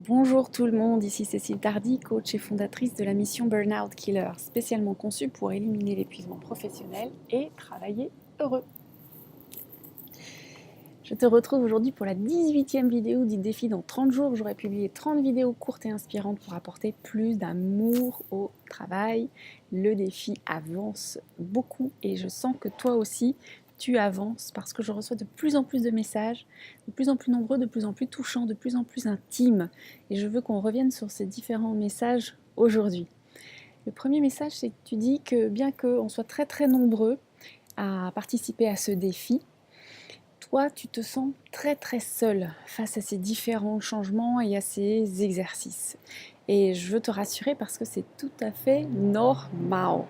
Bonjour tout le monde, ici Cécile Tardy, coach et fondatrice de la mission Burnout Killer, spécialement conçue pour éliminer l'épuisement professionnel et travailler heureux. Je te retrouve aujourd'hui pour la 18e vidéo du défi dans 30 jours. J'aurai publié 30 vidéos courtes et inspirantes pour apporter plus d'amour au travail. Le défi avance beaucoup et je sens que toi aussi tu avances parce que je reçois de plus en plus de messages, de plus en plus nombreux, de plus en plus touchants, de plus en plus intimes. Et je veux qu'on revienne sur ces différents messages aujourd'hui. Le premier message, c'est que tu dis que bien qu'on soit très très nombreux à participer à ce défi, toi, tu te sens très très seul face à ces différents changements et à ces exercices. Et je veux te rassurer parce que c'est tout à fait normal.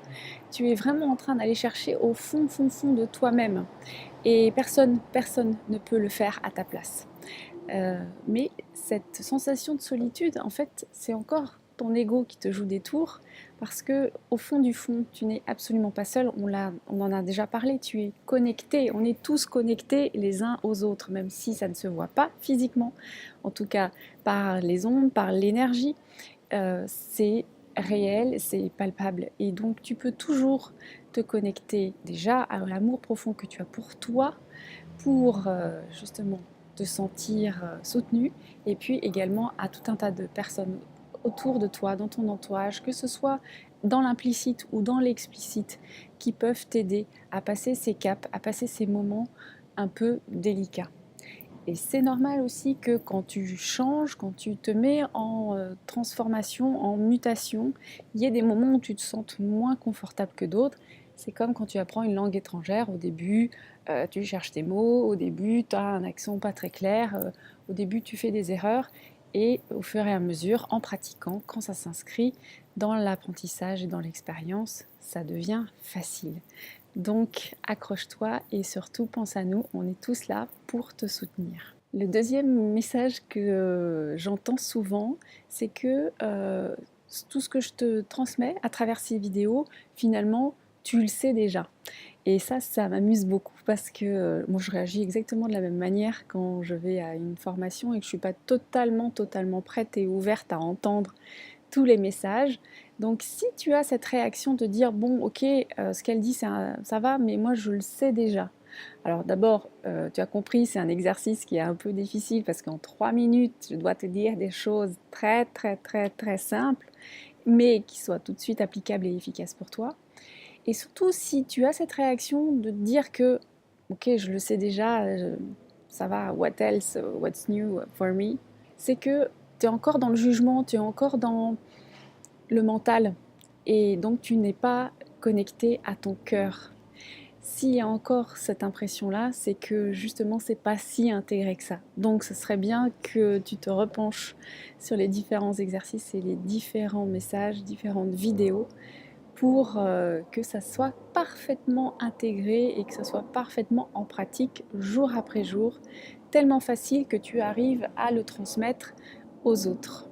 Tu es vraiment en train d'aller chercher au fond de toi-même. Et personne ne peut le faire à ta place. Mais cette sensation de solitude, en fait, c'est encore ton ego qui te joue des tours, parce que au fond du fond, tu n'es absolument pas seul. On en a déjà parlé. Tu es connecté. On est tous connectés les uns aux autres, même si ça ne se voit pas physiquement. En tout cas, par les ondes, par l'énergie, c'est réel, c'est palpable. Et donc, tu peux toujours te connecter déjà à l'amour profond que tu as pour toi, pour justement te sentir soutenu, et puis également à tout un tas de personnes autour de toi, dans ton entourage, que ce soit dans l'implicite ou dans l'explicite, qui peuvent t'aider à passer ces caps, à passer ces moments un peu délicats. Et c'est normal aussi que quand tu changes, quand tu te mets en transformation, en mutation, il y ait des moments où tu te sens moins confortable que d'autres. C'est comme quand tu apprends une langue étrangère. Au début, tu cherches tes mots. Au début, tu as un accent pas très clair. Au début, tu fais des erreurs. Et au fur et à mesure, en pratiquant, quand ça s'inscrit dans l'apprentissage et dans l'expérience, ça devient facile. Donc accroche-toi et surtout pense à nous, on est tous là pour te soutenir. Le deuxième message que j'entends souvent, c'est que tout ce que je te transmets à travers ces vidéos, finalement, tu le sais déjà. Et ça m'amuse beaucoup parce que moi je réagis exactement de la même manière quand je vais à une formation et que je ne suis pas totalement prête et ouverte à entendre tous les messages. Donc si tu as cette réaction de dire bon ok ce qu'elle dit ça va mais moi je le sais déjà. Alors d'abord tu as compris c'est un exercice qui est un peu difficile parce qu'en 3 minutes je dois te dire des choses très simples mais qui soient tout de suite applicables et efficaces pour toi. Et surtout si tu as cette réaction de dire que ok je le sais déjà, ça va, what else, what's new for me, c'est que tu es encore dans le jugement, tu es encore dans le mental et donc tu n'es pas connecté à ton cœur. S'il y a encore cette impression-là, c'est que justement c'est pas si intégré que ça. Donc ce serait bien que tu te repenches sur les différents exercices et les différents messages, différentes vidéos pour que ça soit parfaitement intégré et que ça soit parfaitement en pratique jour après jour, tellement facile que tu arrives à le transmettre aux autres.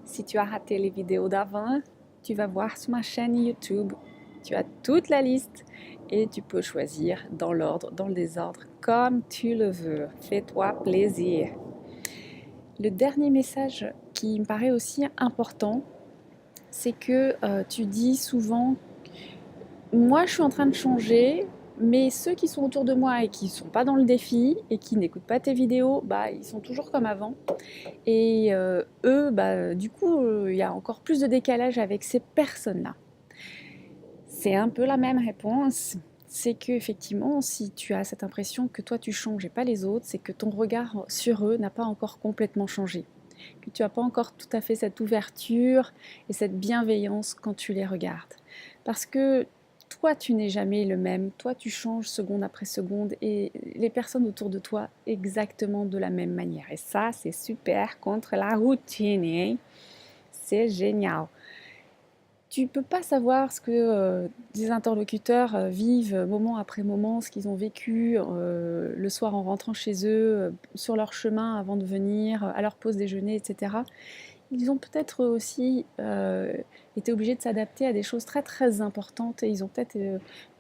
Si tu as raté les vidéos d'avant, tu vas voir sur ma chaîne YouTube. Tu as toute la liste et tu peux choisir dans l'ordre, dans le désordre, comme tu le veux. Fais-toi plaisir. Le dernier message qui me paraît aussi important, c'est que tu dis souvent moi je suis en train de changer, mais ceux qui sont autour de moi et qui ne sont pas dans le défi et qui n'écoutent pas tes vidéos, bah, ils sont toujours comme avant. Et eux, bah, du coup, il y a encore plus de décalage avec ces personnes-là. C'est un peu la même réponse. C'est que effectivement, si tu as cette impression que toi tu changes et pas les autres, c'est que ton regard sur eux n'a pas encore complètement changé. Que tu n'as pas encore tout à fait cette ouverture et cette bienveillance quand tu les regardes. Parce que toi, tu n'es jamais le même. Toi, tu changes seconde après seconde et les personnes autour de toi exactement de la même manière. Et ça, c'est super contre la routine. Hein. C'est génial. Tu peux pas savoir ce que des interlocuteurs vivent moment après moment, ce qu'ils ont vécu le soir en rentrant chez eux, sur leur chemin avant de venir, à leur pause déjeuner, etc. Ils ont peut-être aussi été obligés de s'adapter à des choses très très importantes et ils ont peut-être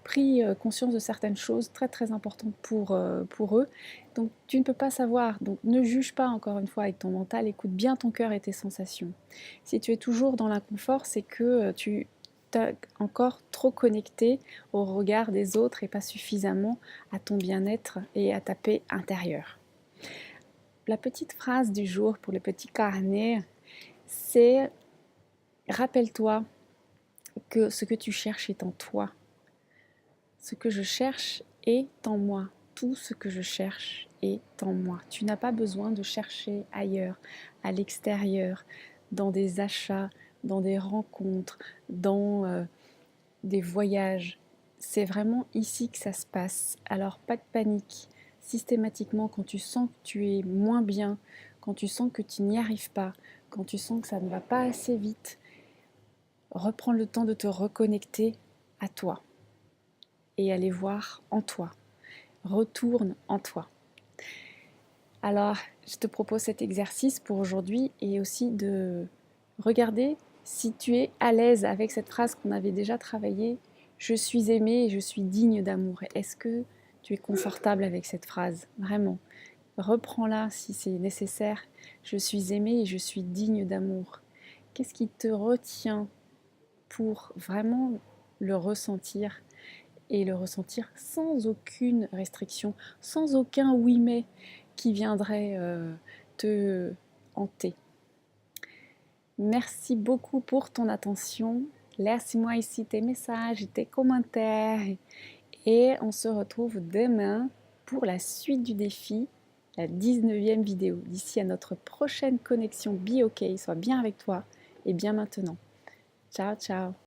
pris conscience de certaines choses très très importantes pour eux. Donc tu ne peux pas savoir, donc ne juge pas encore une fois avec ton mental, écoute bien ton cœur et tes sensations. Si tu es toujours dans l'inconfort, c'est que tu t'es encore trop connecté au regard des autres et pas suffisamment à ton bien-être et à ta paix intérieure. La petite phrase du jour pour le petit carnet, c'est rappelle-toi que ce que tu cherches est en toi. Ce que je cherche est en moi. Tout ce que je cherche est en moi. Tu n'as pas besoin de chercher ailleurs, à l'extérieur, dans des achats, dans des rencontres, dans des voyages. C'est vraiment ici que ça se passe. Alors pas de panique. Systématiquement, quand tu sens que tu es moins bien, quand tu sens que tu n'y arrives pas, quand tu sens que ça ne va pas assez vite, reprends le temps de te reconnecter à toi et aller voir en toi. Retourne en toi. Alors, je te propose cet exercice pour aujourd'hui et aussi de regarder si tu es à l'aise avec cette phrase qu'on avait déjà travaillée. Je suis aimée et je suis digne d'amour. Est-ce que tu es confortable avec cette phrase? Vraiment. Reprends-la si c'est nécessaire. Je suis aimée et je suis digne d'amour. Qu'est-ce qui te retient pour vraiment le ressentir et le ressentir sans aucune restriction, sans aucun oui mais qui viendrait te hanter. Merci beaucoup pour ton attention. Laisse-moi ici tes messages, tes commentaires et on se retrouve demain pour la suite du défi, la 19e vidéo. D'ici à notre prochaine connexion Be OK, sois bien avec toi et bien maintenant. Ciao, ciao.